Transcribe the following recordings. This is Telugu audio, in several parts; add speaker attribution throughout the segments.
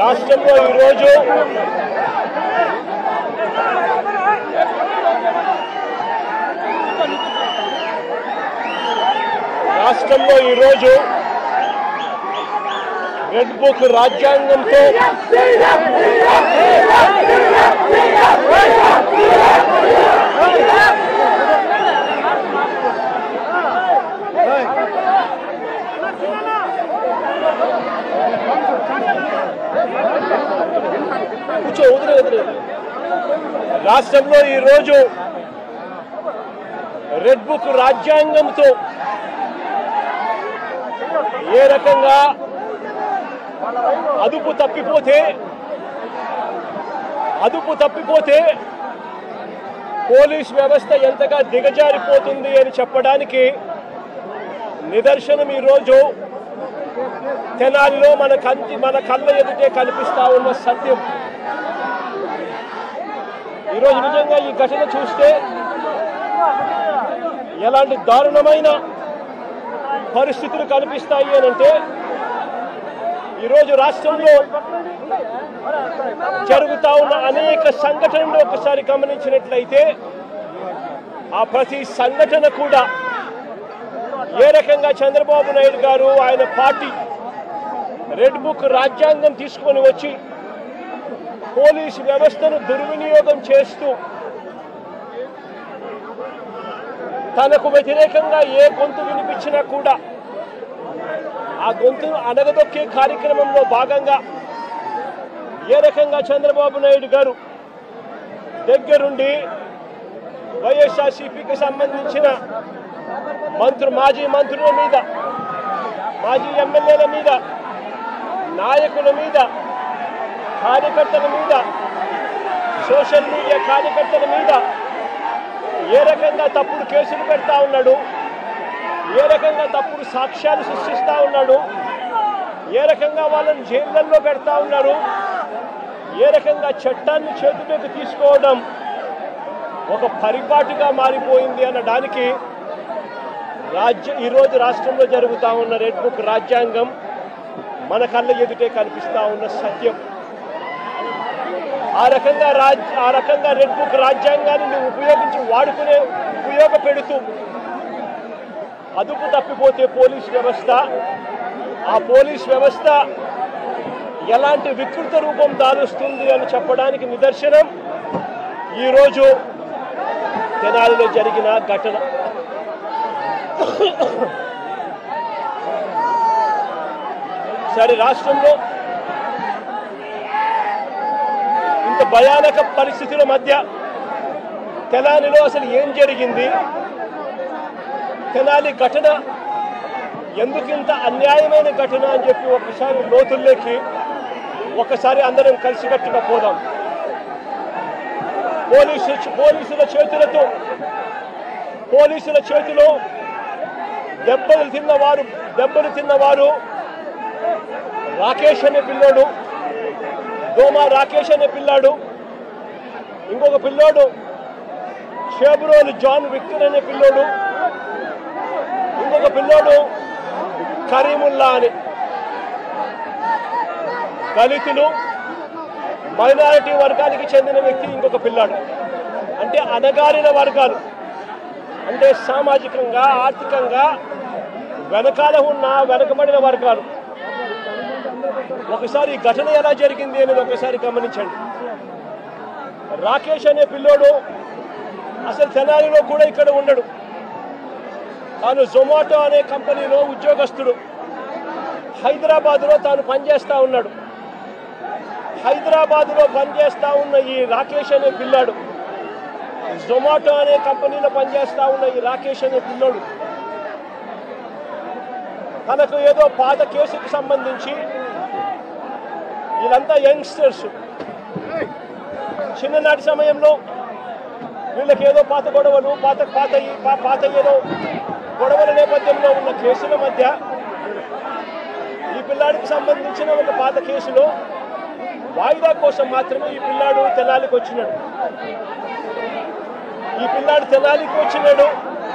Speaker 1: రాష్ట్రంలో ఈరోజు రెడ్ బుక్ రాజ్యాంగంతో రాష్ట్రంలో ఈరోజు రెడ్ బుక్ రాజ్యాంగంతో ఏ రకంగా అదుపు తప్పిపోతే పోలీస్ వ్యవస్థ ఎంతగా దిగజారిపోతుంది అని చెప్పడానికి నిదర్శనం ఈరోజు తెనాలిలో మన కళ్ళ ఎదుటే కనిపిస్తా ఉన్న సత్యం. ఈరోజు నిజంగా ఈ ఘటన చూస్తే ఎలాంటి దారుణమైన పరిస్థితులు కనిపిస్తాయి అని అంటే, ఈరోజు రాష్ట్రంలో జరుగుతా ఉన్న అనేక సంఘటనలు ఒకసారి గమనించినట్లయితే ఆ ప్రతి సంఘటన కూడా ఏ రకంగా చంద్రబాబు నాయుడు గారు ఆయన పార్టీ రెడ్ బుక్ రాజ్యాంగం తీసుకొని వచ్చి పోలీసు వ్యవస్థను దుర్వినియోగం చేస్తూ తనకు వ్యతిరేకంగా ఏ గొంతు వినిపించినా కూడా ఆ గొంతును అణగదొక్కే కార్యక్రమంలో భాగంగా ఏ రకంగా చంద్రబాబు నాయుడు గారు దగ్గరుండి వైఎస్ఆర్సీపీకి సంబంధించిన మాజీ మంత్రుల మీద, మాజీ ఎమ్మెల్యేల మీద, నాయకుల మీద, కార్యకర్తల మీద, సోషల్ మీడియా కార్యకర్తల మీద ఏ రకంగా తప్పుడు కేసులు పెడతా ఉన్నాడు, ఏ రకంగా తప్పుడు సాక్ష్యాలు సృష్టిస్తూ ఉన్నాడు, ఏ రకంగా వాళ్ళని జైళ్ళల్లో పెడతా ఉన్నారు, ఏ రకంగా చట్టాన్ని చేతిలోకి తీసుకోవడం ఒక పరిపాటిగా మారిపోయింది అనడానికి ఈరోజు రాష్ట్రంలో జరుగుతూ ఉన్న రెడ్ బుక్ రాజ్యాంగం మన కళ్ళ ఎదుటే కనిపిస్తూ ఉన్న సత్యం. ఆ రకంగా రెడ్ బుక్ రాజ్యాంగాన్ని ఉపయోగపెడుతూ అదుపు తప్పిపోతే పోలీస్ వ్యవస్థ, ఆ పోలీస్ వ్యవస్థ ఎలాంటి వికృత రూపం దాలుస్తుంది అని చెప్పడానికి నిదర్శనం ఈరోజు తెనాలిలో జరిగిన ఘటన. సరే, రాష్ట్రంలో ఇంత భయానక పరిస్థితుల మధ్య తెనాలిలో అసలు ఏం జరిగింది, తెనాలి ఘటన ఎందుకింత అన్యాయమైన ఘటన అని చెప్పి ఒకసారి లోతుల్లోకి అందరం కలిసికట్టుగా పోదాం. పోలీసుల చేతిలో దెబ్బలు తిన్నవారు రాకేష్ అనే పిల్లోడు, దోమా రాకేష్ అనే పిల్లాడు, ఇంకొక పిల్లోడు షేబ్రోలు జాన్ విక్టర్ అనే పిల్లోడు, ఇంకొక పిల్లోడు కరీముల్లా అని. దళితులు, మైనారిటీ వర్గానికి చెందిన వ్యక్తి ఇంకొక పిల్లాడు. అంటే అణగారిన వర్గాలు, అంటే సామాజికంగా ఆర్థికంగా వెనకబడిన వర్గాలు. ఒకసారి ఈ ఘటన ఎలా జరిగింది అనేది ఒకసారి గమనించండి. రాకేష్ అనే పిల్లోడు అసలు తెనాలిలో కూడా ఇక్కడ ఉండడు. తాను జొమాటో అనే కంపెనీలో ఉద్యోగస్తుడు. హైదరాబాద్లో తాను పనిచేస్తూ ఉన్నాడు. హైదరాబాద్లో పనిచేస్తూ ఉన్న ఈ రాకేష్ అనే పిల్లాడు, జొమాటో అనే కంపెనీలో పనిచేస్తూ ఉన్న ఈ రాకేష్ అనే పిల్లోడు తనకు ఏదో పాత కేసుకు సంబంధించి, వీళ్ళంతా యంగ్స్టర్స్, చిన్ననాటి సమయంలో వీళ్ళకి ఏదో పాత గొడవలు, పాత ఏదో గొడవల నేపథ్యంలో ఉన్న కేసుల మధ్య ఈ పిల్లాడికి సంబంధించిన ఒక పాత కేసులో వాయిదా కోసం మాత్రమే ఈ పిల్లాడు తెనాలికి వచ్చినాడు.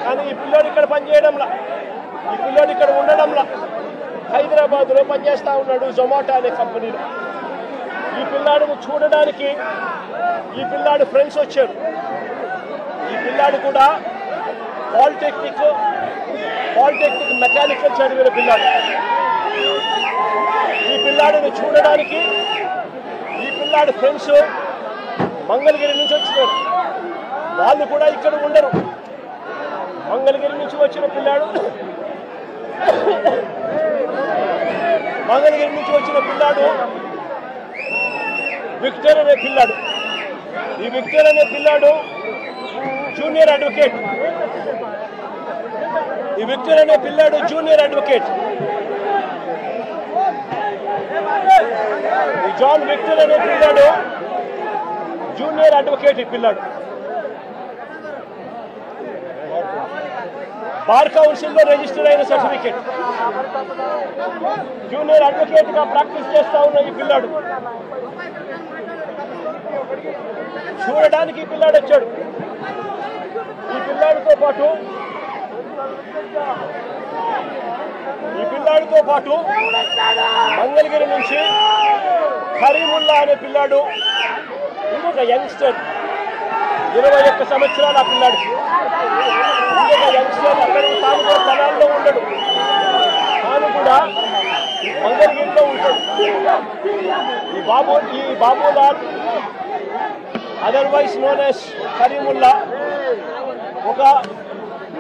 Speaker 1: కానీ ఈ పిల్లాడు ఇక్కడ పనిచేయడంలా, ఈ పిల్లాడు ఇక్కడ ఉండడంలా హైదరాబాద్లో పనిచేస్తూ ఉన్నాడు జొమాటో అనే కంపెనీలో. పిల్లాడిని చూడడానికి ఈ పిల్లాడి ఫ్రెండ్స్ వచ్చారు. ఈ పిల్లాడు కూడా పాలిటెక్నిక్ మెకానికల్ చదివిన పిల్లాడు. ఈ పిల్లాడిని చూడడానికి ఈ పిల్లాడి ఫ్రెండ్స్ మంగళగిరి నుంచి వచ్చినారు. వాళ్ళు కూడా ఇక్కడ ఉండరు. మంగళగిరి నుంచి వచ్చిన పిల్లాడు విక్టర్ అనే పిల్లాడు. ఈ విక్టర్ అనే పిల్లాడు జూనియర్ అడ్వకేట్. ఈ విక్టర్ అనే పిల్లాడు జూనియర్ అడ్వకేట్. ఈ జాన్ విక్టర్ అనే పిల్లాడు జూనియర్ అడ్వకేట్. ఈ పిల్లాడు బార్ కౌన్సిల్లో రిజిస్టర్ అయిన సర్టిఫికేట్. జూనియర్ అడ్వకేట్ గా ప్రాక్టీస్ చేస్తా ఉన్న ఈ పిల్లాడు చూడడానికి ఈ పిల్లాడు వచ్చాడు. ఈ పిల్లాడితో పాటు మంగళగిరి నుంచి కరీముల్లా అనే పిల్లాడు, ఇంకొక యంగ్స్టర్ 21 సంవత్సరాలు. ఆ పిల్లాడికి ఇంకొక యంగ్స్టర్ అక్కడికి తాను కూడా స్థలాల్లో ఉండడు. తాను కూడా మంగళగిరిలో ఉంటాడు. ఈ Babulal otherwise known as Karimulla ఒక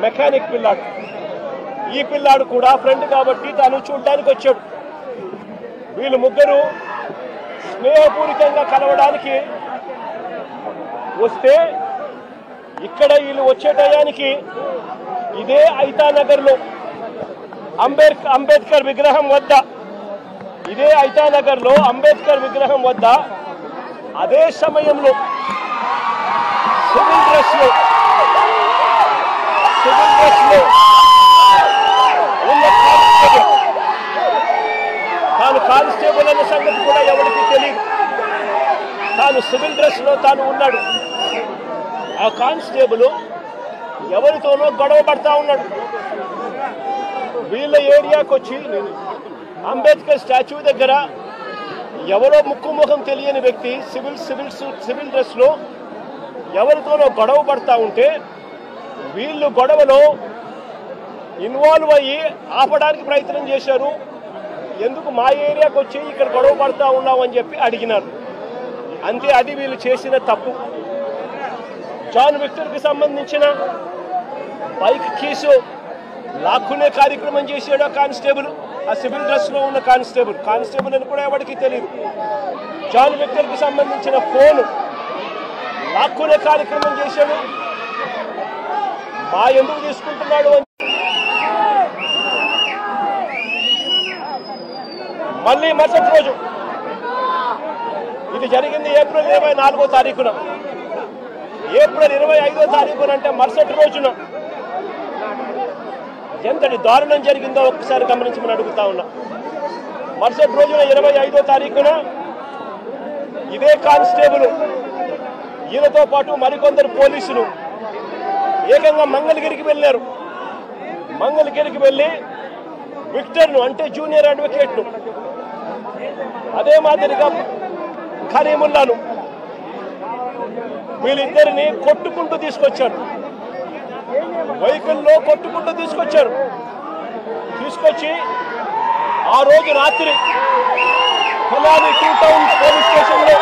Speaker 1: మెకానిక్ పిల్లాడు. ఈ పిల్లాడు కూడా ఫ్రెండ్ కాబట్టి తాను చూడడానికి వచ్చాడు. వీళ్ళు ముగ్గురు స్నేహపూరితంగా కలవడానికి వస్తే ఇక్కడ వీళ్ళు వచ్చే టయానికి ఇదే ఐతానగర్లో అంబేద్కర్ విగ్రహం వద్ద అదే సమయంలో సివిల్ డ్రెస్ లో ఉన్న తాను కానిస్టేబుల్ అన్న సంగతి కూడా ఎవరికి తెలియదు. తాను సివిల్ డ్రెస్ లో తాను ఉన్నాడు. ఆ కానిస్టేబుల్ ఎవరితోనో గొడవ పడతా ఉన్నాడు. వీళ్ళ ఏరియాకి వచ్చి అంబేద్కర్ స్టాచ్యూ దగ్గర ఎవరో ముఖం తెలియని వ్యక్తి సివిల్ డ్రెస్ లో ఎవరితోనో గొడవ పడతా ఉంటే వీళ్ళు గొడవలో ఇన్వాల్వ్ అయ్యి ఆపడానికి ప్రయత్నం చేశారు. ఎందుకు మా ఏరియాకి వచ్చి ఇక్కడ గొడవ పడతా ఉన్నావు అని చెప్పి అడిగినారు. అంతే, అది వీళ్ళు చేసిన తప్పు. జాన్ విక్టర్కి సంబంధించిన బైక్ కీసు లాక్కునే కార్యక్రమం చేశాడు ఆ కానిస్టేబుల్. ఆ సివిల్ డ్రెస్ లో ఉన్న కానిస్టేబుల్ అని కూడా ఎవరికి తెలియదు. జాన్ విక్టర్కి సంబంధించిన ఫోన్ లాక్కునే కార్యక్రమం చేశాడు. మా ఎందుకు తీసుకుంటున్నాడు అని మళ్ళీ మరుసటి రోజు, ఇది జరిగింది ఏప్రిల్ 24వ తారీఖున. ఏప్రిల్ 25వ తారీఖున అంటే మరుసటి రోజున ఎంతటి దారుణం జరిగిందో ఒక్కసారి గమనించమని అడుగుతా ఉన్నా. మరుసటి రోజున 25వ తారీఖున ఇదే కానిస్టేబుల్ ఈయనతో పాటు మరికొందరు పోలీసులు ఏకంగా మంగళగిరికి వెళ్ళారు. మంగళగిరికి వెళ్ళి విక్టర్ను అంటే జూనియర్ అడ్వకేట్ను, అదే మాదిరిగా కరీముల్లాను, వీళ్ళిద్దరిని కొట్టుకుంటూ తీసుకొచ్చారు. వెహికల్లో కొట్టుకుంటూ తీసుకొచ్చి ఆ రోజు రాత్రి తెనాలి టూ టౌన్ పోలీస్ స్టేషన్లో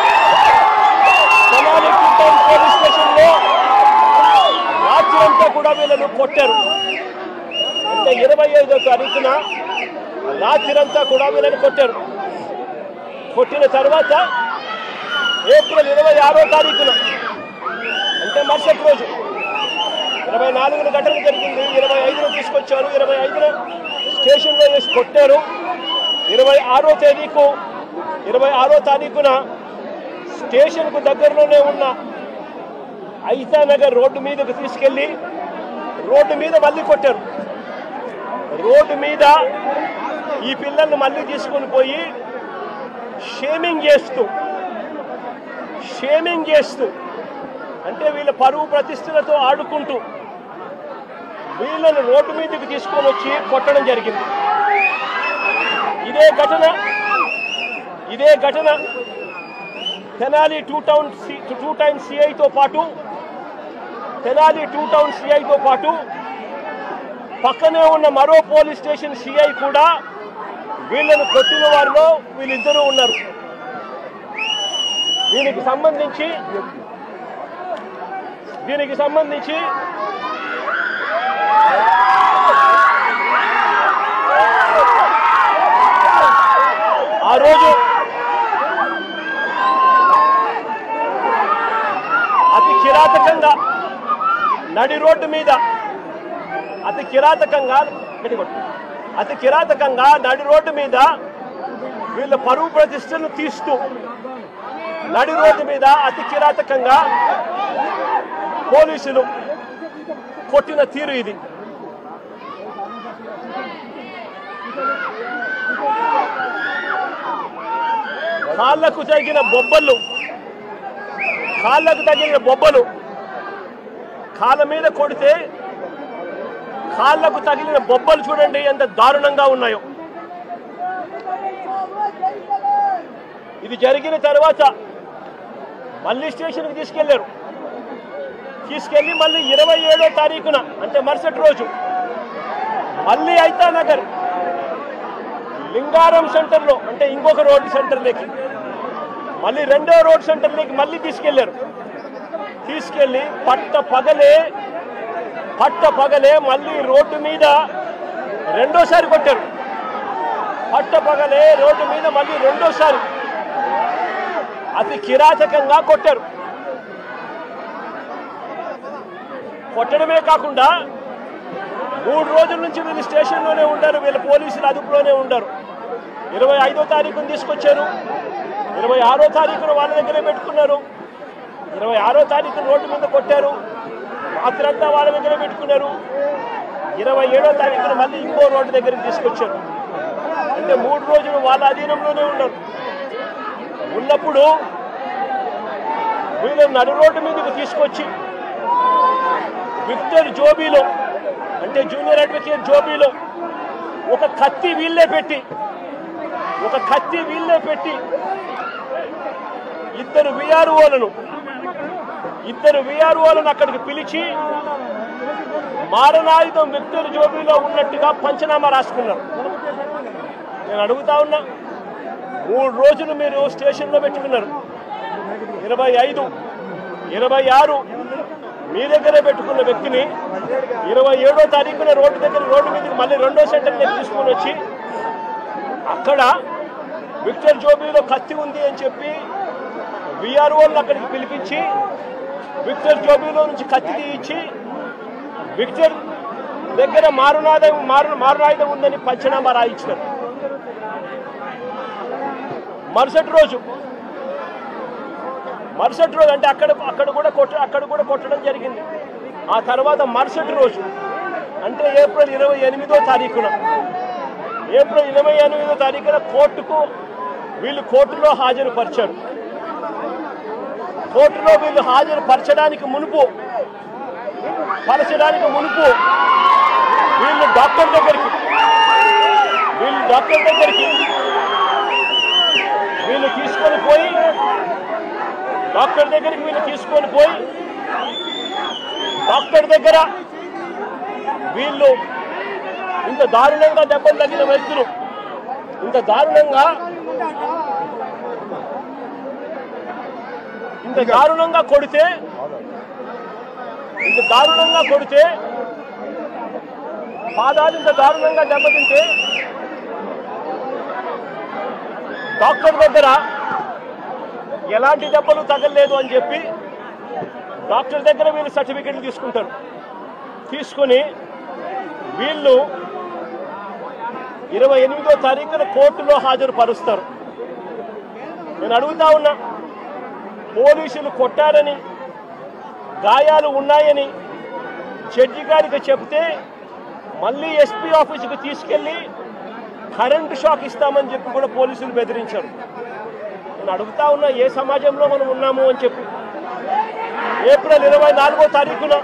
Speaker 1: రాత్రి అంతా కూడా వీళ్ళను కొట్టారు. అంటే 25వ తారీఖున రాత్రంతా కూడా వీళ్ళని కొట్టారు. కొట్టిన తర్వాత ఏప్రిల్ 26వ తారీఖున అంటే మరుసటి రోజు 24న ఘటన జరిగింది. 25న తీసుకొచ్చారు. 25న స్టేషన్లో వేసి కొట్టారు. 26వ తారీఖున స్టేషన్కు దగ్గరలోనే ఉన్న ఐతానగర్ రోడ్డు మీదకు తీసుకెళ్లి రోడ్డు మీద మళ్ళీ కొట్టారు. రోడ్డు మీద ఈ పిల్లల్ని మళ్ళీ తీసుకొని పోయి షేమింగ్ చేస్తూ అంటే వీళ్ళ పరువు ప్రతిష్టలతో ఆడుకుంటూ వీళ్ళను రోడ్డు మీదకి తీసుకొని వచ్చి కొట్టడం జరిగింది. ఇదే ఘటన తెనాలి టూ టౌన్ సిఐతో పాటు తెనాలి టూ టౌన్ సిఐతో పాటు పక్కనే ఉన్న మరో పోలీస్ స్టేషన్ సిఐ కూడా వీళ్ళను కొట్టిన వారిలో వీళ్ళిద్దరూ ఉన్నారు. దీనికి సంబంధించి ఆ రోజు అతి కిరాతకంగా నడి రోడ్డు మీద అతి కిరాతకంగా నడి రోడ్డు మీద వీళ్ళ పరువు ప్రతిష్టను తీస్తూ నడి రోడ్డు మీద అతి కిరాతకంగా పోలీసులు కొట్టిన తీరు ఇది. కాళ్ళకు తగిన బొబ్బలు కాళ్ళ మీద కొడితే కాళ్ళకు తగిలిన బొబ్బలు చూడండి ఎంత దారుణంగా ఉన్నాయో. ఇది జరిగిన తర్వాత మళ్ళీ స్టేషన్కి తీసుకెళ్ళి మళ్ళీ 27వ తారీఖున అంటే మరుసటి రోజు మళ్ళీ ఐతానగర్ లింగారం సెంటర్లో అంటే ఇంకొక రోడ్డు సెంటర్లోకి మళ్ళీ 2వ రోడ్ సెంటర్లోకి మళ్ళీ తీసుకెళ్ళి పట్ట పగలే మళ్ళీ రోడ్డు మీద రెండోసారి కొట్టారు. రోడ్డు మీద మళ్ళీ రెండోసారి అతి కిరాతకంగా కొట్టారు. కొట్టడమే కాకుండా 3 రోజుల నుంచి వీళ్ళు స్టేషన్లోనే ఉంటారు, వీళ్ళ పోలీసులు అదుపులోనే ఉంటారు. 25వ తారీఖున తీసుకొచ్చారు, 26వ తారీఖున వాళ్ళ దగ్గరే పెట్టుకున్నారు, 26వ తారీఖున రోడ్డు మీద కొట్టారు, రాత్రంతా వాళ్ళ దగ్గరే పెట్టుకున్నారు, 27వ తారీఖున మళ్ళీ ఇంకో రోడ్డు దగ్గరికి తీసుకొచ్చారు. అంటే 3 రోజులు వాళ్ళ అధీనంలోనే ఉన్నప్పుడు వీళ్ళు నడు రోడ్డు మీదకి తీసుకొచ్చి విక్టర్ జోబీలో అంటే జూనియర్ అడ్వకేట్ జోబీలో ఒక కత్తి వీళ్ళే పెట్టి ఇద్దరు విఆర్ఓలను అక్కడికి పిలిచి మారణాయుధం విక్టర్ జోబీలో ఉన్నట్టుగా పంచనామా రాసుకున్నారు. నేను అడుగుతా ఉన్నా, 3 రోజులు మీరు స్టేషన్లో పెట్టుకున్నారు, 25, 26 మీ దగ్గరే పెట్టుకున్న వ్యక్తిని 27వ తారీఖున రోడ్డు మీదకి మళ్ళీ 2వ సెంటర్లోకి తీసుకొని వచ్చి అక్కడ విక్టర్ జోబీలో కత్తి ఉంది అని చెప్పి విఆర్ఓలను అక్కడికి పిలిపించి విక్టర్ జోబీలో నుంచి కత్తి తీయించి విక్టర్ దగ్గర మారణాయుధం ఉందని పంచనామా రాయించారు. మరుసటి రోజు అంటే అక్కడ కూడా కొట్టడం జరిగింది. ఆ తర్వాత మరుసటి రోజు అంటే ఏప్రిల్ 28వ తారీఖున కోర్టులో హాజరుపరిచారు. కోర్టులో వీళ్ళు హాజరుపరచడానికి మునుపు వీళ్ళు డాక్టర్ దగ్గరికి తీసుకొని పోయి డాక్టర్ దగ్గర వీళ్ళు ఇంత దారుణంగా దెబ్బలు తగిన వ్యక్తులు ఇంత దారుణంగా కొడితే పాదాలు ఇంత దారుణంగా దెబ్బతింటే డాక్టర్ దగ్గర ఎలాంటి దెబ్బలు తగలలేదు అని చెప్పి డాక్టర్ దగ్గర వీళ్ళు సర్టిఫికెట్లు తీసుకొని వీళ్ళు 28వ తారీఖున కోర్టులో హాజరుపరుస్తారు. నేను అడుగుతా ఉన్నా, పోలీసులు కొట్టారని గాయాలు ఉన్నాయని జడ్జి గారికి చెప్తే మళ్ళీ ఎస్పీ ఆఫీసుకు తీసుకెళ్లి కరెంటు షాక్ ఇస్తామని చెప్పి కూడా పోలీసులు బెదిరించారు. నేను అడుగుతా ఉన్నా, ఏ సమాజంలో మనం ఉన్నాము అని చెప్పి. ఏప్రిల్ 24వ తారీఖున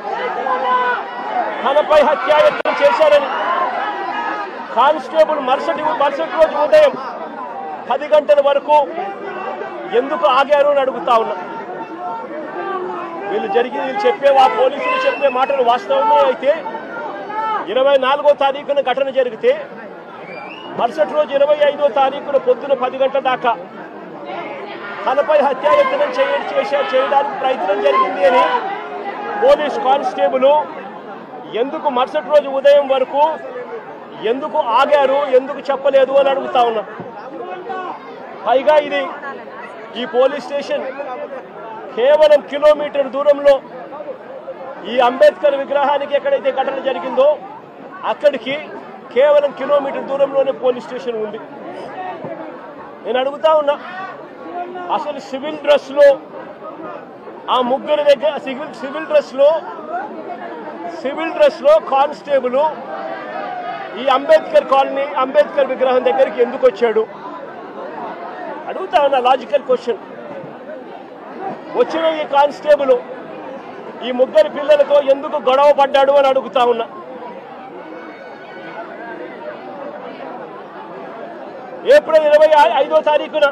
Speaker 1: తనపై హత్యాయత్నం చేశారని కానిస్టేబుల్ మరుసటి రోజు ఉదయం 10 గంటల వరకు ఎందుకు ఆగారు అని అడుగుతా ఉన్నా. వీళ్ళు చెప్పే పోలీసులు చెప్పే మాటలు వాస్తవమే అయితే 24వ తారీఖున ఘటన జరిగితే మరుసటి రోజు 25వ తారీఖున పొద్దున 10 గంటల దాకా తనపై హత్యాయత్నం చేయడానికి ప్రయత్నం జరిగింది అని పోలీస్ కానిస్టేబుల్ ఎందుకు మరుసటి రోజు ఉదయం వరకు ఎందుకు ఆగారు, ఎందుకు చెప్పలేదు అని అడుగుతా ఉన్నా. పైగా ఈ పోలీస్ స్టేషన్ కేవలం కిలోమీటర్ దూరంలో ఈ అంబేద్కర్ విగ్రహానికి ఎక్కడైతే ఘటన జరిగిందో అక్కడికి కేవలం కిలోమీటర్ దూరంలోనే పోలీస్ స్టేషన్ ఉంది. నేను అడుగుతా ఉన్నా, అసలు సివిల్ డ్రెస్లో ఆ ముగ్గురు దగ్గర సివిల్ డ్రెస్లో కానిస్టేబుల్ ఈ అంబేద్కర్ విగ్రహం దగ్గరికి ఎందుకు వచ్చాడు అడుగుతా ఉన్నా. Logical question. వచ్చిన ఈ కానిస్టేబుల్ ఈ ముగ్గురు పిల్లలతో ఎందుకు గొడవ పడ్డాడు అని అడుగుతా ఉన్నా. ఏప్రిల్ 25వ తారీఖున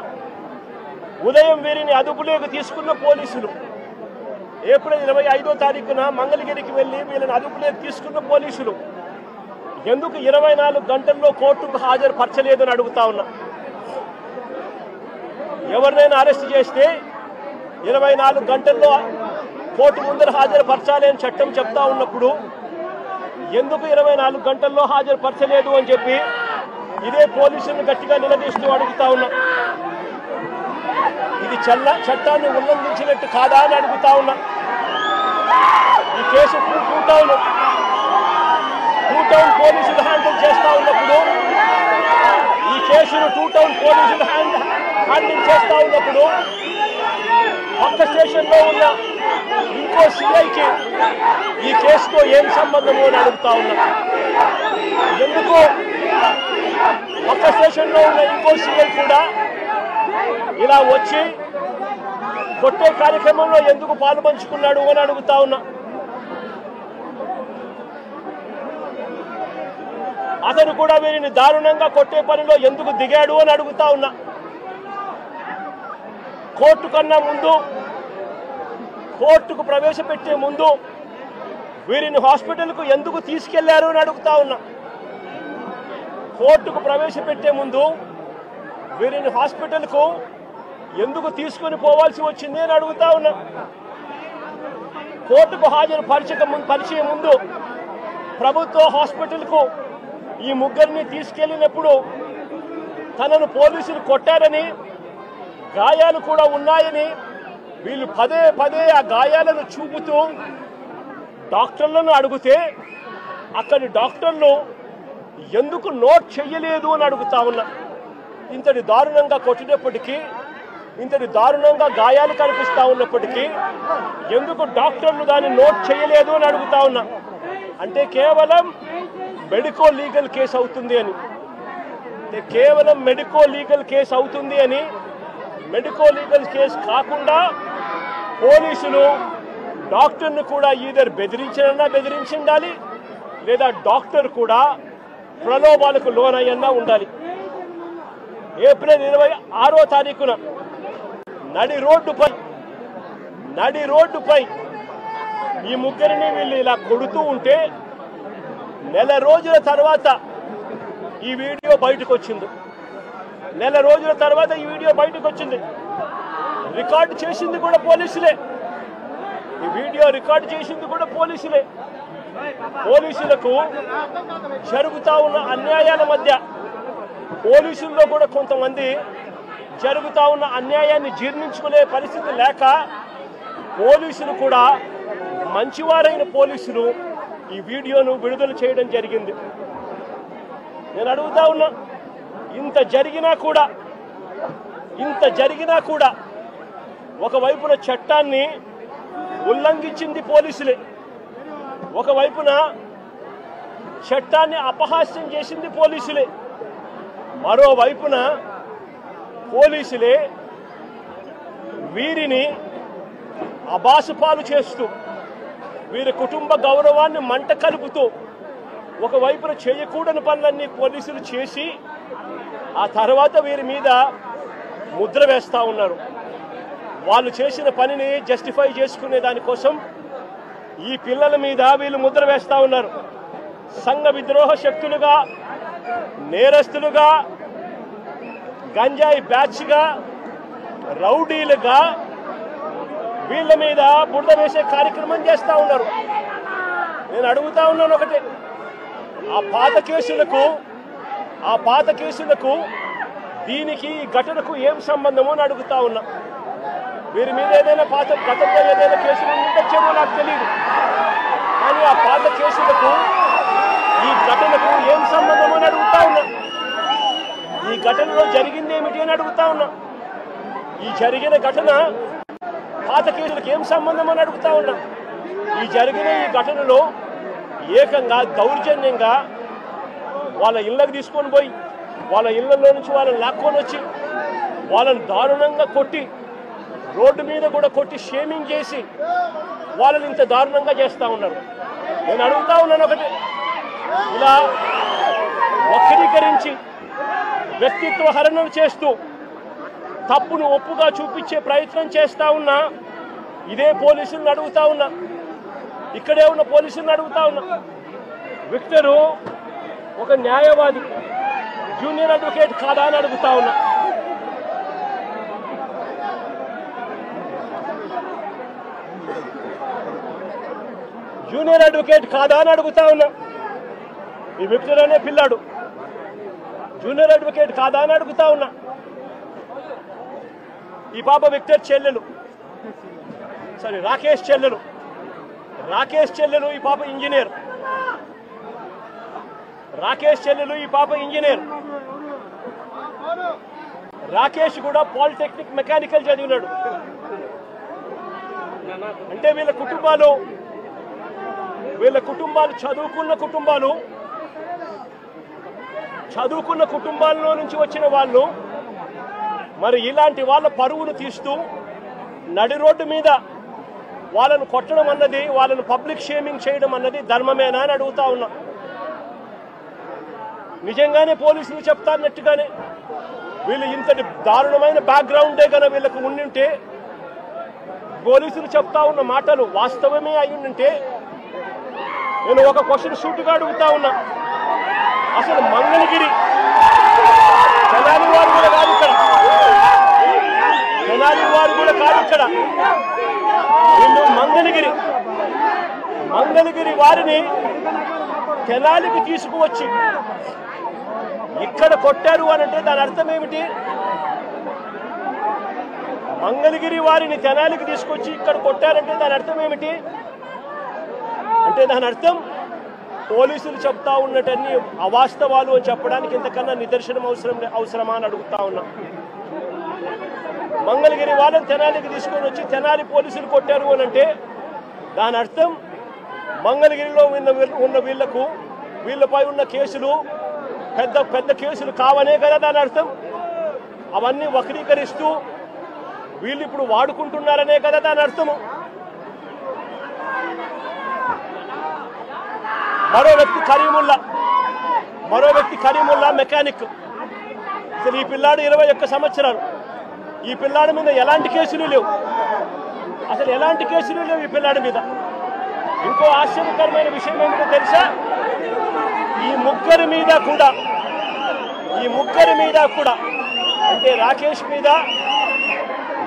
Speaker 1: ఉదయం వీరిని అదుపులోకి తీసుకున్న పోలీసులు, ఏప్రిల్ 25వ తారీఖున మంగళగిరికి వెళ్లి వీళ్ళని అదుపులోకి తీసుకున్న పోలీసులు ఎందుకు 24 గంటల్లో కోర్టుకు హాజరుపరచలేదని అడుగుతా ఉన్నా. ఎవరినైనా అరెస్ట్ చేస్తే 24 గంటల్లో కోర్టు ముందర హాజరుపరచాలి అని చట్టం చెప్తా ఉన్నప్పుడు ఎందుకు 24 గంటల్లో హాజరుపరచలేదు అని చెప్పి ఇదే పోలీసులను గట్టిగా నిలదీస్తూ అడుగుతా ఉన్నా. ఇది చట్టాన్ని ఉల్లంఘించినట్టు కాదా అని అడుగుతా ఉన్నా. ఈ కేసు టూ టౌన్ పోలీసులు హ్యాండిల్ చేస్తా ఉన్నప్పుడు, ఈ కేసును టూ టౌన్ పోలీసులు హ్యాండిల్ చేస్తా ఉన్నప్పుడు పక్క స్టేషన్లో ఉన్న ఇంకో సిఐకి ఈ కేసుతో ఏం సంబంధము అని అడుగుతా ఉన్నా. ఎందుకు పక్క స్టేషన్లో ఉన్న ఇంకో సిఐ కూడా ఇలా వచ్చి కొట్టే కార్యక్రమంలో ఎందుకు పాల్పంచుకున్నాడు అని అడుగుతా ఉన్నా. అతను కూడా వీరిని దారుణంగా కొట్టే పనిలో ఎందుకు దిగాడు అని అడుగుతా ఉన్నా. కోర్టు కన్నా ముందు, కోర్టుకు ప్రవేశపెట్టే ముందు వీరిని హాస్పిటల్కు ఎందుకు తీసుకెళ్లారు అని అడుగుతా ఉన్నా. కోర్టుకు ప్రవేశపెట్టే ముందు వీరిని హాస్పిటల్కు ఎందుకు తీసుకొని పోవాల్సి వచ్చింది అని అడుగుతా ఉన్నా. కోర్టుకు పరిచే ముందు ప్రభుత్వ హాస్పిటల్కు ఈ ముగ్గురిని తీసుకెళ్లినప్పుడు తనను పోలీసులు కొట్టారని, గాయాలు కూడా ఉన్నాయని వీళ్ళు పదే ఆ గాయాలను చూపుతూ డాక్టర్లను అడిగితే అక్కడి డాక్టర్లు ఎందుకు నోట్ చెయ్యలేదు అని అడుగుతా ఉన్నా. ఇంతటి దారుణంగా కొట్టినప్పటికీ, ఇంతటి దారుణంగా గాయాలు కనిపిస్తా ఉన్నప్పటికీ ఎందుకు డాక్టర్లు దాన్ని నోట్ చేయలేదు అని అడుగుతా ఉన్నా. అంటే కేవలం మెడికో లీగల్ కేసు అవుతుంది అని, కేవలం మెడికో లీగల్ కేసు అవుతుంది అని, మెడికో లీగల్ కేసు కాకుండా పోలీసులు డాక్టర్ను కూడా ఈధర్ బెదిరించాలి లేదా డాక్టర్ కూడా ప్రలోభాలకు లోనయ్యన్నా ఉండాలి. ఏప్రిల్ 26వ తారీఖున నడి రోడ్డుపై ఈ ముగ్గురిని వీళ్ళు ఇలా కొడుతూ ఉంటే నెల రోజుల తర్వాత ఈ వీడియో బయటకు వచ్చింది. రికార్డు చేసింది కూడా పోలీసులే. ఈ వీడియో రికార్డు చేసింది కూడా పోలీసులే. పోలీసులకు జరుగుతా ఉన్న అన్యాయాల మధ్య పోలీసుల్లో కూడా కొంతమంది జరుగుతా ఉన్న అన్యాయాన్ని జీర్ణించుకునే పరిస్థితి లేక పోలీసులు కూడా, మంచివారైన పోలీసులు ఈ వీడియోను విడుదల చేయడం జరిగింది. నేను అడుగుతా ఉన్నా, ఇంత జరిగినా కూడా ఒకవైపున చట్టాన్ని ఉల్లంఘించింది పోలీసులే, ఒకవైపున చట్టాన్ని అపహాస్యం చేసింది పోలీసులే, మరోవైపున పోలీసులే వీరిని అబాసుపాలు చేస్తూ, వీరి కుటుంబ గౌరవాన్ని మంట కలుపుతూ ఒకవైపున చేయకూడని పనులన్నీ పోలీసులు చేసి ఆ తర్వాత వీరి మీద ముద్ర వేస్తా ఉన్నారు. వాళ్ళు చేసిన పనిని జస్టిఫై చేసుకునే దానికోసం ఈ పిల్లల మీద వీళ్ళు ముద్ర వేస్తా ఉన్నారు. సంఘ విద్రోహ శక్తులుగా, నేరస్తులుగా, గంజాయి బ్యాచ్గా, రౌడీలుగా వీళ్ళ మీద బురద వేసే కార్యక్రమం చేస్తూ ఉన్నారు. నేను అడుగుతా ఉన్నాను ఒకటే, ఆ పాత కేసులకు దీనికి ఈ ఘటనకు ఏం సంబంధమో అని అడుగుతా ఉన్నా. వీరి మీద ఏదైనా గతంలో ఏదైనా కేసులు ఉండొచ్చేమో నాకు తెలియదు, కానీ ఆ పాత కేసులకు ఈ ఘటనకు ఏం సంబంధమో అని అడుగుతా ఉన్నా. ఈ ఘటనలో జరిగింది ఏమిటి అని అడుగుతా ఉన్నా. ఈ జరిగిన ఘటన పాత కేసులకు ఏం సంబంధం అని అడుగుతా ఉన్నా. ఈ ఘటనలో ఏకంగా దౌర్జన్యంగా వాళ్ళ ఇళ్ళకు తీసుకొని పోయి, వాళ్ళ ఇళ్లలో నుంచి వాళ్ళని లాక్కొని వచ్చి, వాళ్ళని దారుణంగా కొట్టి, రోడ్డు మీద కూడా కొట్టి షేమింగ్ చేసి వాళ్ళని ఇంత దారుణంగా చేస్తూ ఉన్నారు. నేను అడుగుతా ఉన్నాను ఒకటి, ఇలా వక్రీకరించి వ్యక్తిత్వ హరణం చేస్తూ తప్పును ఒప్పుగా చూపించే ప్రయత్నం చేస్తా ఉన్నా ఇదే పోలీసులను అడుగుతా ఉన్నా, ఇక్కడే ఉన్న పోలీసులను అడుగుతా ఉన్నా. విక్టరు ఒక న్యాయవాది, జూనియర్ అడ్వకేట్ కాదా అని అడుగుతా ఉన్నా. జూనియర్ అడ్వకేట్ కాదా అని అడుగుతా ఉన్నా. ఈ విక్టర్ అనే పిల్లాడు జూనియర్ అడ్వకేట్ కాదా అని అడుగుతా ఉన్నా. ఈ పాప విక్టర్ చెల్లెలు, రాకేష్ చెల్లెలు, ఈ పాప ఇంజనీర్. రాకేష్ కూడా పాలిటెక్నిక్ మెకానికల్ చదివినాడు. అంటే వీళ్ళ కుటుంబాలు చదువుకున్న కుటుంబాల్లో నుంచి వచ్చిన వాళ్ళు మరి ఇలాంటి వాళ్ళ పరువును తీస్తూ నడి రోడ్డు మీద వాళ్ళను కొట్టడం అన్నది, వాళ్ళను పబ్లిక్ షేమింగ్ చేయడం అన్నది ధర్మమేనా అని అడుగుతా ఉన్నా. నిజంగానే పోలీసులు చెప్తారన్నట్టుగానే వీళ్ళు ఇంతటి దారుణమైన బ్యాక్గ్రౌండే కనుక వీళ్ళకు ఉండింటే, పోలీసులు చెప్తా ఉన్న మాటలు వాస్తవమే అయి ఉండింటే, నేను ఒక క్వశ్చన్ సూటుగా అడుగుతా ఉన్నా. అసలు మంగళగిరి తెనాలి వారు కూడా కాదు ఇక్కడ, వీళ్ళు మంగళగిరి వారిని తెనాలికి తీసుకువచ్చి ఇక్కడ కొట్టారు అని అంటే దాని అర్థం ఏమిటి? మంగళగిరి వారిని తెనాలికి తీసుకొచ్చి ఇక్కడ కొట్టారంటే దాని అర్థం ఏమిటి? అంటే దాని అర్థం పోలీసులు చెప్తా ఉన్నటన్ని అవాస్తవాలు అని చెప్పడానికి ఇంతకన్నా నిదర్శనం అవసరమా అని అడుగుతా ఉన్నా. మంగళగిరి వాళ్ళని తెనాలికి తీసుకొని వచ్చి తెనాలి పోలీసులు కొట్టారు అని అంటే దాని అర్థం మంగళగిరిలో ఉన్న వీళ్ళపై ఉన్న కేసులు పెద్ద కేసులు కావనే కదా దాని అర్థం. అవన్నీ వక్రీకరిస్తూ వీళ్ళు ఇప్పుడు వాడుకుంటున్నారనే కదా దాని అర్థము. మరో వ్యక్తి కరీముల్లా మెకానిక్. అసలు ఈ పిల్లాడు 21 సంవత్సరాలు. ఈ పిల్లాడి మీద ఎలాంటి కేసులు లేవు, ఈ పిల్లాడి మీద. ఇంకో ఆశ్చర్యకరమైన విషయం ఏమిటో తెలుసా? ఈ ముగ్గురి మీద కూడా అంటే రాకేష్ మీద,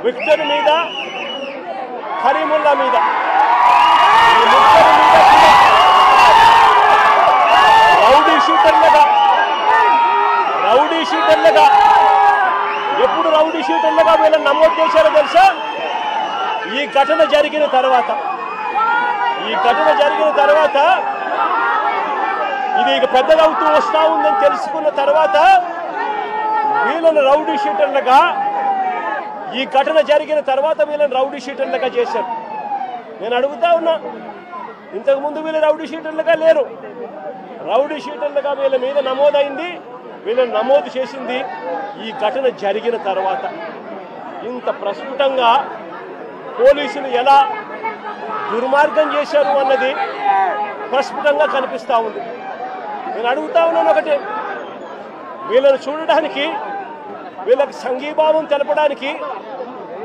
Speaker 1: విక్టర్ మీద, కరీముల్లా మీద, ఈ ముగ్గురి మీద కూడా రౌడీ షూటర్లుగా ఎప్పుడు రౌడీ షూటర్లుగా వీళ్ళని నమోదు చేశారో తెలుసా? ఈ ఘటన జరిగిన తర్వాత ఇది ఇక పెద్దగా అవుతూ వస్తూ ఉందని తెలుసుకున్న తర్వాత వీళ్ళని రౌడీ షూటర్లుగా, ఈ ఘటన జరిగిన తర్వాత వీళ్ళని రౌడీ షూటర్లుగా చేశారు. నేను అడుగుతా ఉన్నా, ఇంతకుముందు వీళ్ళు రౌడీ షూటర్లుగా లేరు. రౌడీ షూటర్లుగా వీళ్ళ మీద నమోదైంది, వీళ్ళని నమోదు చేసింది ఈ ఘటన జరిగిన తర్వాత. ఇంత ప్రస్ఫుటంగా పోలీసులు ఎలా దుర్మార్గం చేశారు అన్నది ప్రస్ఫుటంగా కనిపిస్తూ ఉంది. నేను అడుగుతా ఉన్నాను ఒకటే, వీళ్ళని చూడడానికి, వీళ్ళకి సంఘీభావం తెలపడానికి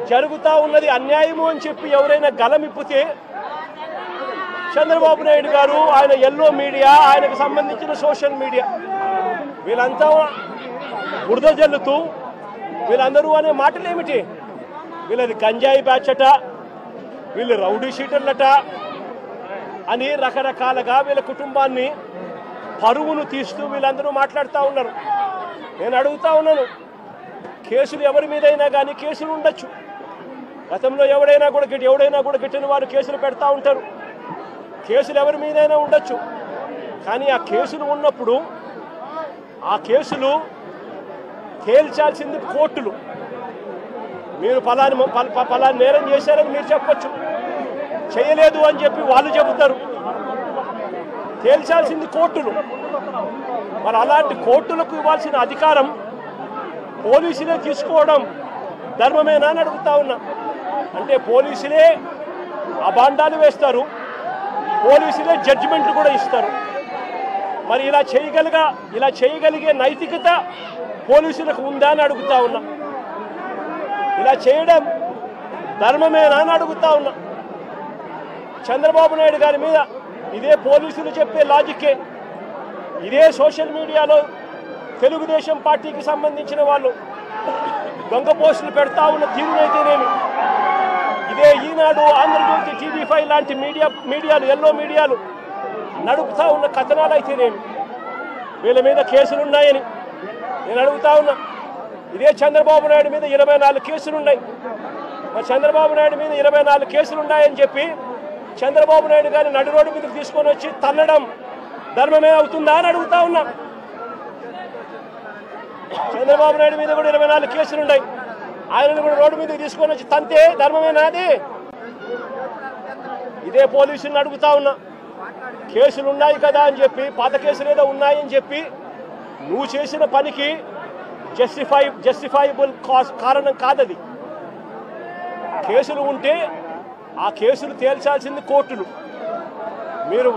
Speaker 1: జరుగుతూ ఉన్నది అన్యాయము అని చెప్పి ఎవరైనా గలమిప్పితే చంద్రబాబు నాయుడు గారు, ఆయన ఎల్లో మీడియా, ఆయనకు సంబంధించిన సోషల్ మీడియా వీళ్ళంతా బురద జల్లుతూ వీళ్ళందరూ అనే మాటలు ఏమిటి? వీళ్ళది గంజాయి బ్యాచట, వీళ్ళు రౌడీ షీటర్లట అని రకరకాలుగా వీళ్ళ కుటుంబాన్ని పరువును తీస్తూ వీళ్ళందరూ మాట్లాడుతూ ఉన్నారు. నేను అడుగుతా ఉన్నాను, కేసులు ఎవరి మీదైనా కానీ కేసులు ఉండొచ్చు. గతంలో ఎవడైనా కూడా గిట్టిన వారు కేసులు పెడతా ఉంటారు. కేసులు ఎవరి మీదైనా ఉండొచ్చు. కానీ ఆ కేసులు ఉన్నప్పుడు ఆ కేసులు తేల్చాల్సింది కోర్టులు. మీరు పలాని నేరం చేశారని మీరు చెప్పొచ్చు, చేయలేదు అని చెప్పి వాళ్ళు చెబుతారు. తేల్చాల్సింది కోర్టులు. మరి అలాంటి కోర్టులకు ఇవ్వాల్సిన అధికారం పోలీసులే తీసుకోవడం ధర్మమేనా అని అడుగుతా ఉన్నా. అంటే పోలీసులే అబాండాలు వేస్తారు, పోలీసులే జడ్జిమెంట్లు కూడా ఇస్తారు. మరి ఇలా చేయగలిగే నైతికత పోలీసులకు ఉందా అని అడుగుతా ఉన్నా. ఇలా చేయడం ధర్మమేనా అని అడుగుతా ఉన్నా. చంద్రబాబు నాయుడు గారి మీద ఇదే పోలీసులు చెప్పే లాజిక్కే, ఇదే సోషల్ మీడియాలో తెలుగుదేశం పార్టీకి సంబంధించిన వాళ్ళు దొంగ పోస్టులు పెడతా ఉన్న తీరునైతేనేమి, ఇదే ఈనాడు, ఆంధ్రజ్యోతి, TV5 లాంటి మీడియాలు ఎల్లో మీడియాలు నడుపుతా ఉన్న కథనాలు అయితేనేమి, వీళ్ళ మీద కేసులున్నాయని నేను అడుగుతా ఉన్నా. ఇదే చంద్రబాబు నాయుడు మీద 24 కేసులున్నాయి. మరి చంద్రబాబు నాయుడు మీద 24 కేసులున్నాయని చెప్పి చంద్రబాబు నాయుడు గారిని నడి రోడ్డు మీదకి తీసుకొని వచ్చి తన్నడం ధర్మమే అవుతుందా అని అడుగుతా ఉన్నా. చంద్రబాబు నాయుడు మీద కూడా 24 కేసులున్నాయి. ఆయనను కూడా రోడ్డు మీదకి తీసుకొని వచ్చి తంతే ధర్మమేనా అది? ఇదే పోలీసులను అడుగుతా ఉన్నా. కేసులు ఉన్నాయి కదా అని చెప్పి, పాత కేసులు ఏదో ఉన్నాయని చెప్పి నువ్వు చేసిన పనికి జస్టిఫైబుల్ కారణం కాదది. కేసులు ఉంటే ఆ కేసులు తేల్చాల్సింది కోర్టులు.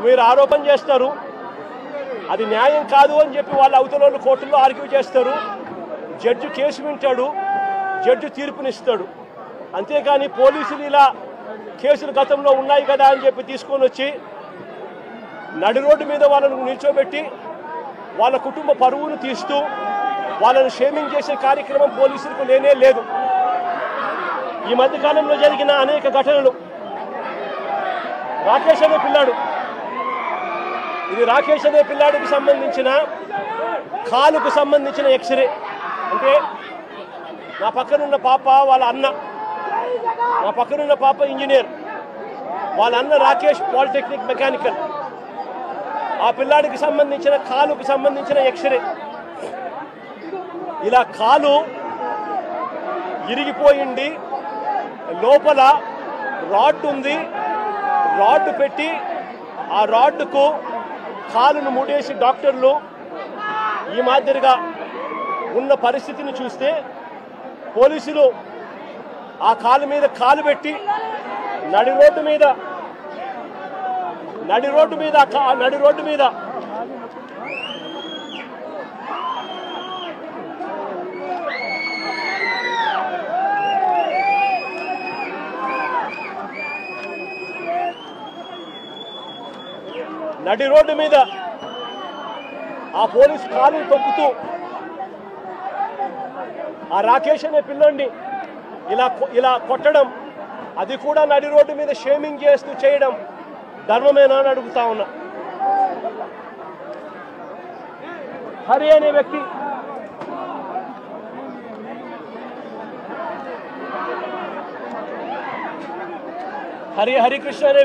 Speaker 1: మీరు ఆరోపణ చేస్తారు, అది న్యాయం కాదు అని చెప్పి వాళ్ళ అవతల కోర్టుల్లో ఆర్గ్యూ చేస్తారు. జడ్జి కేసు వింటాడు, జడ్జి తీర్పునిస్తాడు. అంతేకాని పోలీసులు ఇలా కేసులు గతంలో ఉన్నాయి కదా అని చెప్పి తీసుకొని వచ్చి నడి రోడ్డు మీద వాళ్ళను నిల్చోబెట్టి వాళ్ళ కుటుంబ పరువును తీస్తూ వాళ్ళను షేమింగ్ చేసే కార్యక్రమం పోలీసులకు లేనే లేదు. ఈ మధ్యకాలంలో జరిగిన అనేక ఘటనలు, రాకేష్ అనే పిల్లాడు, ఇది రాకేష్ అనే పిల్లాడికి సంబంధించిన కాలుకు సంబంధించిన ఎక్స్రే. అంటే నా పక్కనున్న పాప వాళ్ళ అన్న, నా పక్కనున్న పాప ఇంజనీర్, వాళ్ళ అన్న రాకేష్ పాలిటెక్నిక్ మెకానికల్. ఆ పిల్లాడికి సంబంధించిన కాలుకు సంబంధించిన ఎక్స్రే. ఇలా కాలు ఇరిగిపోయింది, లోపల రాడ్ ఉంది, రాడ్ పెట్టి ఆ రాడ్కు కాలును ముడేసి డాక్టర్లు ఈ మాదిరిగా ఉన్న పరిస్థితిని చూస్తే పోలీసులు ఆ కాలు మీద కాలు పెట్టి నడి రోడ్డు మీద ఆ పోలీస్ కాలు తొక్కుతూ ఆ రాకేష్ అనే పిల్లోడిని ఇలా కొట్టడం, అది కూడా నడి రోడ్డు మీద షేమింగ్ చేస్తూ చేయడం ధర్మమేనా అని అడుగుతా ఉన్నా. హరి అనే వ్యక్తి, హరికృష్ణ అనే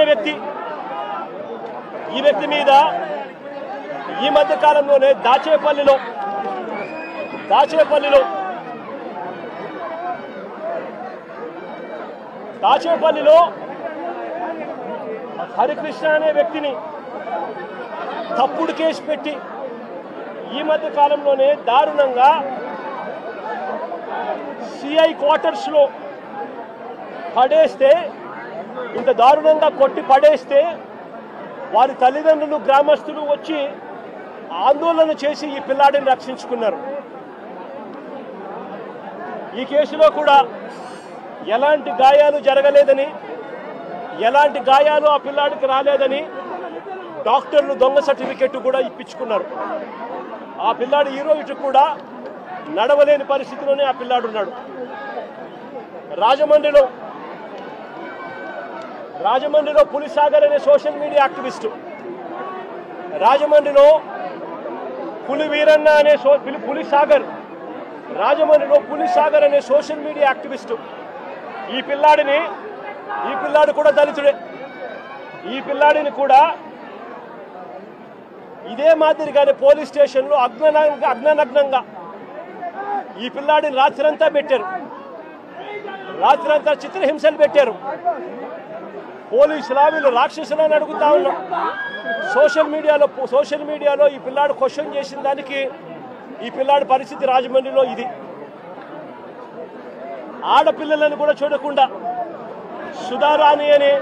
Speaker 1: వ్యక్తి ఈ వ్యక్తి మీద ఈ మధ్య కాలంలోనే దాచేపల్లిలో హరికృష్ణ అనే వ్యక్తిని తప్పుడు కేసు పెట్టి ఈ మధ్య కాలంలోనే దారుణంగా సిఐ క్వార్టర్స్ లో పడేస్తే, ఇంత దారుణంగా కొట్టి పడేస్తే వారి తల్లిదండ్రులు, గ్రామస్తులు వచ్చి ఆందోళన చేసి ఈ పిల్లాడిని రక్షించుకున్నారు. ఈ కేసులో కూడా ఎలాంటి గాయాలు జరగలేదని, ఎలాంటి గాయాలు ఆ పిల్లాడికి రాలేదని డాక్టర్లు దొంగ సర్టిఫికెట్ కూడా ఇప్పించుకున్నారు. ఆ పిల్లాడు ఈ రోజు కూడా నడవలేని పరిస్థితిలోనే ఆ పిల్లాడు ఉన్నాడు. రాజమండ్రిలో పులిసాగర్ అనే సోషల్ మీడియా యాక్టివిస్టు, రాజమండ్రిలో పులి వీరన్న అనే రాజమండ్రిలో పులిసాగర్ అనే సోషల్ మీడియా యాక్టివిస్టు ఈ పిల్లాడు కూడా దళితుడే. ఈ పిల్లాడిని కూడా ఇదే మాదిరిగానే పోలీస్ స్టేషన్లో అగ్ననగ్నంగా ఈ పిల్లాడిని రాత్రంతా పెట్టారు. రాత్రంతా చిత్రహింసలు పెట్టారు. పోలీసులా వీళ్ళు రాక్షసులని అడుగుతా ఉన్నాం. సోషల్ మీడియాలో ఈ పిల్లాడు క్వశ్చన్ చేసిన దానికి ఈ పిల్లాడి పరిస్థితి రాజమండ్రిలో ఇది. ఆడపిల్లలను కూడా చూడకుండా సుధారాణి అనే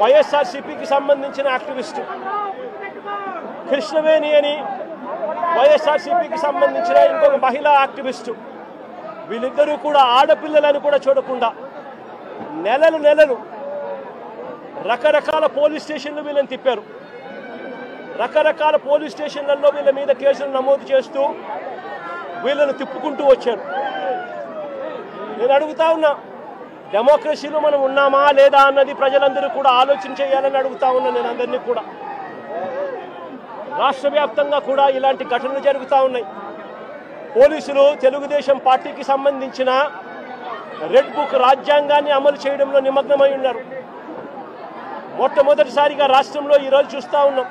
Speaker 1: వైఎస్ఆర్సీపీకి సంబంధించిన యాక్టివిస్టు, కృష్ణవేణి అని వైఎస్ఆర్సీపీకి సంబంధించిన ఇంకొక మహిళా యాక్టివిస్టు, వీళ్ళిద్దరూ కూడా ఆడపిల్లలను కూడా చూడకుండా నెలలు రకరకాల పోలీస్ స్టేషన్లు వీళ్ళని తిప్పారు. రకరకాల పోలీస్ స్టేషన్లలో వీళ్ళ మీద కేసులు నమోదు చేస్తూ వీళ్ళను తిప్పుకుంటూ వచ్చారు. నేను అడుగుతా ఉన్నా, డెమోక్రసీలో మనం ఉన్నామా లేదా అన్నది ప్రజలందరూ కూడా ఆలోచన చేయాలని అడుగుతా ఉన్నా. నేను అందరినీ కూడా రాష్ట్ర వ్యాప్తంగా కూడా ఇలాంటి ఘటనలు జరుగుతూ ఉన్నాయి. పోలీసులు తెలుగుదేశం పార్టీకి సంబంధించిన రెడ్ బుక్ రాజ్యాంగాన్ని అమలు చేయడంలో నిమగ్నమై ఉన్నారు. మొట్టమొదటిసారిగా రాష్ట్రంలో ఈరోజు చూస్తూ ఉన్నాం.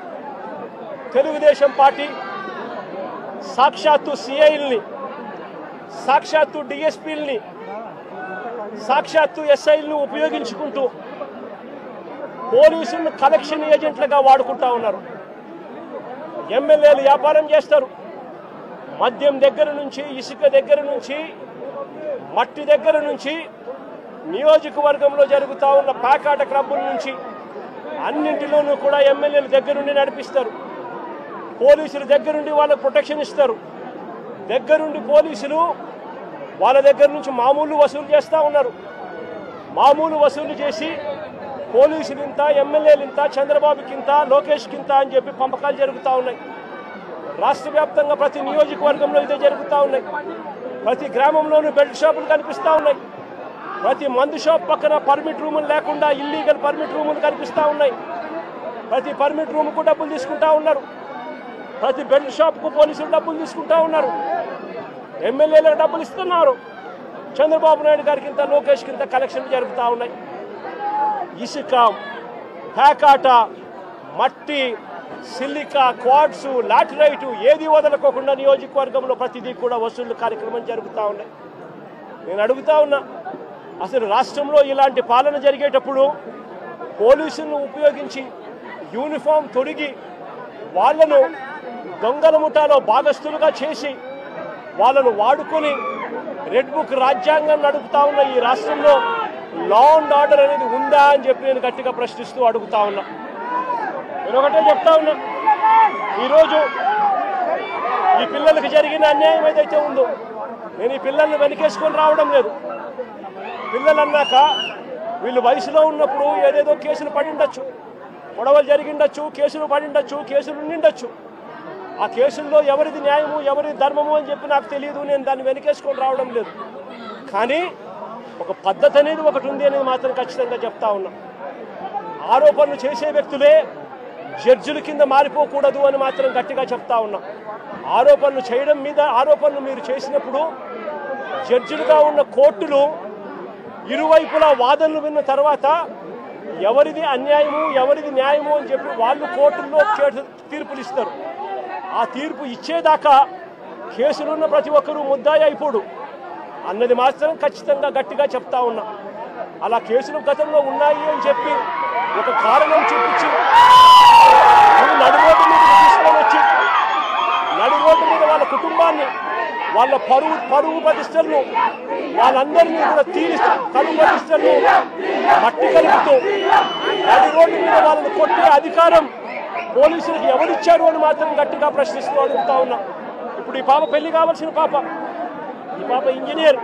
Speaker 1: తెలుగుదేశం పార్టీ సాక్షాత్తు సిఐల్ని, సాక్షాత్తు డిఎస్పీల్ని, సాక్షాత్తు ఎస్ఐల్ని ఉపయోగించుకుంటూ పోలీసులను కలెక్షన్ ఏజెంట్లుగా వాడుకుంటా ఉన్నారు. ఎమ్మెల్యేలు వ్యాపారం చేస్తారు. మద్యం దగ్గర నుంచి, ఇసుక దగ్గర నుంచి, మట్టి దగ్గర నుంచి, నియోజకవర్గంలో జరుగుతూ ఉన్న ప్యాకాట క్లబ్బుల నుంచి అన్నింటిలోనూ కూడా ఎమ్మెల్యేలు దగ్గరుండి నడిపిస్తారు. పోలీసులు దగ్గరుండి వాళ్ళకు ప్రొటెక్షన్ ఇస్తారు. దగ్గరుండి పోలీసులు వాళ్ళ దగ్గర నుంచి మామూలు వసూలు చేస్తూ ఉన్నారు. మామూలు వసూలు చేసి పోలీసులు ఇంత, ఎమ్మెల్యేలు ఇంత, చంద్రబాబుకి ఇంత, లోకేష్కి ఇంత అని చెప్పి పంపకాలు జరుగుతూ ఉన్నాయి. రాష్ట్ర వ్యాప్తంగా ప్రతి నియోజకవర్గంలో ఇదే జరుగుతూ ఉన్నాయి. ప్రతి గ్రామంలోనూ బెల్ట్ షాపులు కనిపిస్తూ ఉన్నాయి. ప్రతి మందు షాప్ పక్కన పర్మిట్ రూములు లేకుండా ఇల్లీగల్ పర్మిట్ రూములు కనిపిస్తూ ఉన్నాయి. ప్రతి పర్మిట్ రూమ్కు డబ్బులు తీసుకుంటా ఉన్నారు. ప్రతి బెల్ట్ షాప్కు పోలీసులు డబ్బులు తీసుకుంటా ఉన్నారు. ఎమ్మెల్యేలకు డబ్బులు ఇస్తున్నారు. చంద్రబాబు నాయుడు గారికి ఇంత, లోకేష్కి ఇంత కలెక్షన్లు జరుగుతూ ఉన్నాయి. ఇసుక, ప్యాకాట, మట్టి, సిలికా, క్వాడ్స్, లాటరైటు ఏది వదలకోకుండా నియోజకవర్గంలో ప్రతిదీ కూడా వసూళ్లు కార్యక్రమం జరుగుతూ ఉన్నాయి. నేను అడుగుతా ఉన్నా, అసలు రాష్ట్రంలో ఇలాంటి పాలన జరిగేటప్పుడు పోలీసులను ఉపయోగించి యూనిఫామ్ తొడిగి వాళ్ళను దొంగల ముఠాలో భాగస్థులుగా చేసి వాళ్ళను వాడుకొని రెడ్ బుక్ రాజ్యాంగం నడుపుతా ఉన్న ఈ రాష్ట్రంలో లా అండ్ ఆర్డర్ అనేది ఉందా అని చెప్పి నేను గట్టిగా ప్రశ్నిస్తూ అడుగుతా ఉన్నా. నేను ఒకటే చెప్తా ఉన్నా, ఈరోజు ఈ పిల్లలకు జరిగిన అన్యాయం ఏదైతే ఉందో, నేను ఈ పిల్లల్ని వెనకేసుకొని రావడం లేదు. పిల్లలు అన్నాక వీళ్ళు వయసులో ఉన్నప్పుడు ఏదేదో కేసులు పడిండొచ్చు, గొడవలు జరిగిండొచ్చు, కేసులు పడిండొచ్చు, కేసులు ఉండిండొచ్చు. ఆ కేసుల్లో ఎవరిది న్యాయము, ఎవరిది ధర్మము అని చెప్పి నాకు తెలియదు. నేను దాన్ని వెనకేసుకొని రావడం లేదు. కానీ ఒక పద్ధతి అనేది ఒకటి ఉంది అనేది మాత్రం ఖచ్చితంగా చెప్తా ఉన్నా. ఆరోపణలు చేసే వ్యక్తులే జడ్జిల కింద మారిపోకూడదు అని మాత్రం గట్టిగా చెప్తా ఉన్నా. ఆరోపణలు చేయడం మీద ఆరోపణలు మీరు చేసినప్పుడు జడ్జిలుగా ఉన్న కోర్టులు ఇరువైపులా వాదనలు విన్న తర్వాత ఎవరిది అన్యాయము, ఎవరిది న్యాయము అని చెప్పి వాళ్ళు కోర్టుల్లో తీర్పులు ఇస్తారు. ఆ తీర్పు ఇచ్చేదాకా కేసులున్న ప్రతి ఒక్కరూ ముద్దాయి అయిపోడు అన్నది మాత్రం ఖచ్చితంగా గట్టిగా చెప్తా ఉన్నా. అలా కేసులు గతంలో ఉన్నాయి అని చెప్పి ఒక కారణం చూపించి నడి రోడ్డు మీద తీసుకొని వచ్చి నడి రోడ్డు మీద వాళ్ళ కుటుంబాన్ని, వాళ్ళ పరువు ప్రతిష్టలను, వాళ్ళందరినీ కూడా పరువు ప్రతిష్టలను మట్టి కలుపుతూ నడి రోడ్డు మీద వాళ్ళని కొట్టే అధికారం పోలీసులకు ఎవరిచ్చారు అని మాత్రం గట్టిగా ప్రశ్నిస్తూ అడుగుతా ఉన్నా. ఇప్పుడు ఈ పాప పెళ్లి కావాల్సిన పాప, ఈ పాప ఇంజనీర్,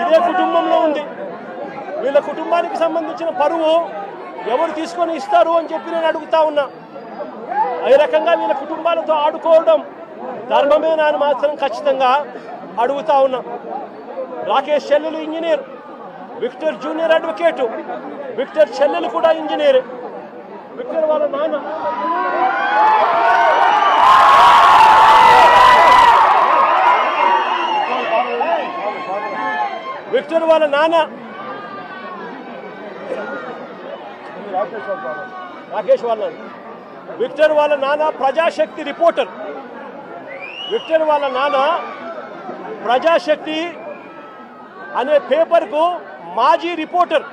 Speaker 1: ఇదే కుటుంబంలో ఉంది. వీళ్ళ కుటుంబానికి సంబంధించిన పరువు ఎవరు తీసుకొని ఇస్తారు అని చెప్పి నేను అడుగుతా ఉన్నా. ఈ రకంగా వీళ్ళ కుటుంబాలతో ఆడుకోవడం ధర్మమేనా అని మాత్రం ఖచ్చితంగా అడుగుతా ఉన్నా. రాకేష్ చెల్లెలు engineer, Victor junior advocate, Victor చెల్లెలు కూడా ఇంజనీర్, విక్టర్ వాళ్ళ నాన్న రాకేష్ వాళ్ళ విక్టర్ వాళ్ళ నాన్న ప్రజాశక్తి రిపోర్టర్, విక్టర్ వాళ్ళ నాన్న ప్రజాశక్తి అనే పేపర్కు మాజీ రిపోర్టర్.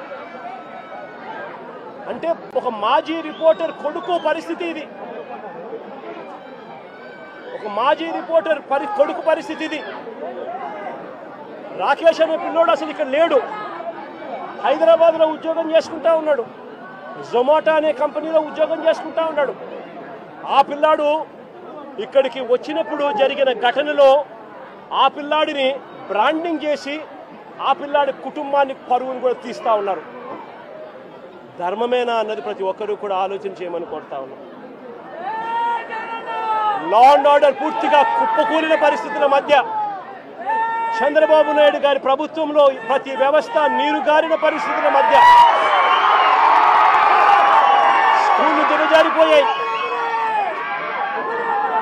Speaker 1: అంటే ఒక మాజీ రిపోర్టర్ కొడుకు పరిస్థితి ఇది, ఒక మాజీ రిపోర్టర్ కొడుకు పరిస్థితి ఇది. రాకేష్ అనే పిల్లోడు అసలు ఇక్కడ లేడు, హైదరాబాద్లో ఉద్యోగం చేసుకుంటా ఉన్నాడు, జొమాటో అనే కంపెనీలో ఉద్యోగం చేసుకుంటా ఉన్నాడు. ఆ పిల్లాడు ఇక్కడికి వచ్చినప్పుడు జరిగిన ఘటనలో ఆ పిల్లాడిని బ్రాండింగ్ చేసి ఆ పిల్లాడి కుటుంబాన్ని పరువును కూడా తీస్తా ఉన్నారు. ధర్మమేనా అన్నది ప్రతి ఒక్కరూ కూడా ఆలోచన చేయమని కోరుతా ఉన్నారు. లా అండ్ ఆర్డర్ పూర్తిగా కుప్పకూలిన పరిస్థితుల మధ్య చంద్రబాబు నాయుడు గారి ప్రభుత్వంలో ప్రతి వ్యవస్థ నీరుగారిన పరిస్థితుల మధ్య స్కూళ్లు దిగజారిపోయాయి.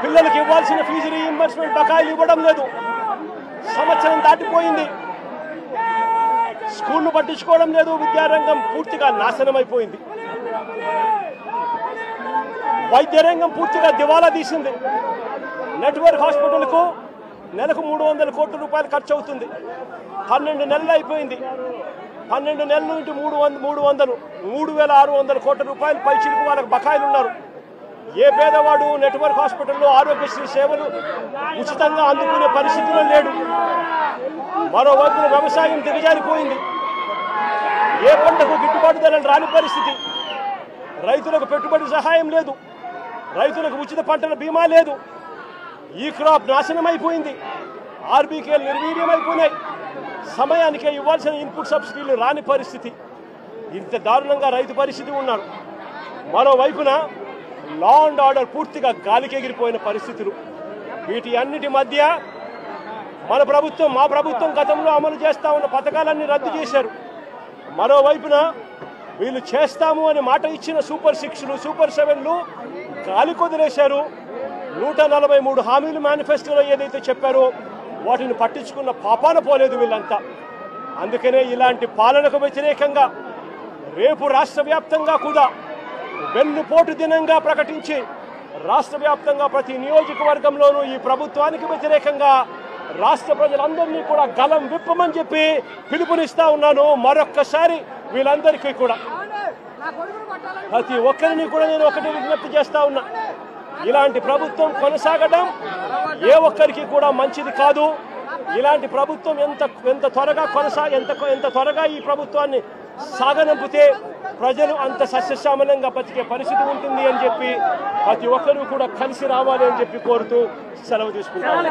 Speaker 1: పిల్లలకు ఇవ్వాల్సిన ఫీజు రీయింబర్స్మెంట్ బకాయిలు ఇవ్వడం లేదు. సంవత్సరం దాటిపోయింది, స్కూళ్లు పట్టించుకోవడం లేదు. విద్యారంగం పూర్తిగా నాశనం అయిపోయింది. వైద్య రంగం పూర్తిగా దివాలా తీసింది. నెట్వర్క్ హాస్పిటల్కు నెలకు 300 కోట్ల రూపాయలు ఖర్చు అవుతుంది. 12 నెలలు అయిపోయింది. 12 నెలలు ఇంటూ 300 3,600 కోట్ల రూపాయలు పైచిలకు వాళ్ళకి బకాయిలు ఉన్నారు. ఏ పేదవాడు నెట్వర్క్ హాస్పిటల్లో ఆరోగ్యశ్రీ సేవలు ఉచితంగా అందుకునే పరిస్థితిలో లేడు. మరోవైపు వ్యవసాయం దిగజారిపోయింది. ఏ పంటకు గిట్టుబాటు ధరలు రాని పరిస్థితి. రైతులకు పెట్టుబడి సహాయం లేదు, రైతులకు ఉచిత పంటల బీమా లేదు. ఈ క్రాప్ నాశనం అయిపోయింది. ఆర్బీకేలు నిర్వీర్యం అయిపోయినాయి. సమయానికే ఇవ్వాల్సిన ఇన్పుట్ సబ్సిడీలు రాని పరిస్థితి. ఇంత దారుణంగా రైతు పరిస్థితి ఉన్నారు. మరోవైపున లా అండ్ ఆర్డర్ పూర్తిగా గాలికి ఎగిరిపోయిన పరిస్థితులు. వీటి అన్నిటి మధ్య మా ప్రభుత్వం గతంలో అమలు చేస్తా ఉన్న పథకాలన్నీ రద్దు చేశారు. మరోవైపున వీళ్ళు చేస్తాము అని మాట ఇచ్చిన సూపర్ 6లు, సూపర్ 7లు గాలి కొదిలేశారు. 143 హామీలు మేనిఫెస్టోలో ఏదైతే చెప్పారో వాటిని పట్టించుకున్న పాపాన పోలేదు వీళ్ళంతా. అందుకనే ఇలాంటి పాలనకు వ్యతిరేకంగా రేపు రాష్ట్ర వ్యాప్తంగా కూడా వెన్నుపోటు దినంగా ప్రకటించి రాష్ట్ర వ్యాప్తంగా ప్రతి నియోజకవర్గంలోనూ ఈ ప్రభుత్వానికి వ్యతిరేకంగా రాష్ట్ర ప్రజలందరినీ కూడా గలం విప్పమని చెప్పి పిలుపునిస్తా ఉన్నాను. మరొక్కసారి వీళ్ళందరికీ కూడా ప్రతి ఒక్కరిని కూడా నేను ఒకటి విజ్ఞప్తి చేస్తా ఉన్నా. ఇలాంటి ప్రభుత్వం కొనసాగడం ఏ ఒక్కరికి కూడా మంచిది కాదు. ఇలాంటి ప్రభుత్వం ఎంత త్వరగా ఈ ప్రభుత్వాన్ని సాగనంపితే ప్రజలు అంత సస్యశ్యామలంగా బతికే పరిస్థితి ఉంటుంది అని చెప్పి ప్రతి ఒక్కరూ కూడా కలిసి రావాలి అని చెప్పి కోరుతూ సెలవు తీసుకుంటారు.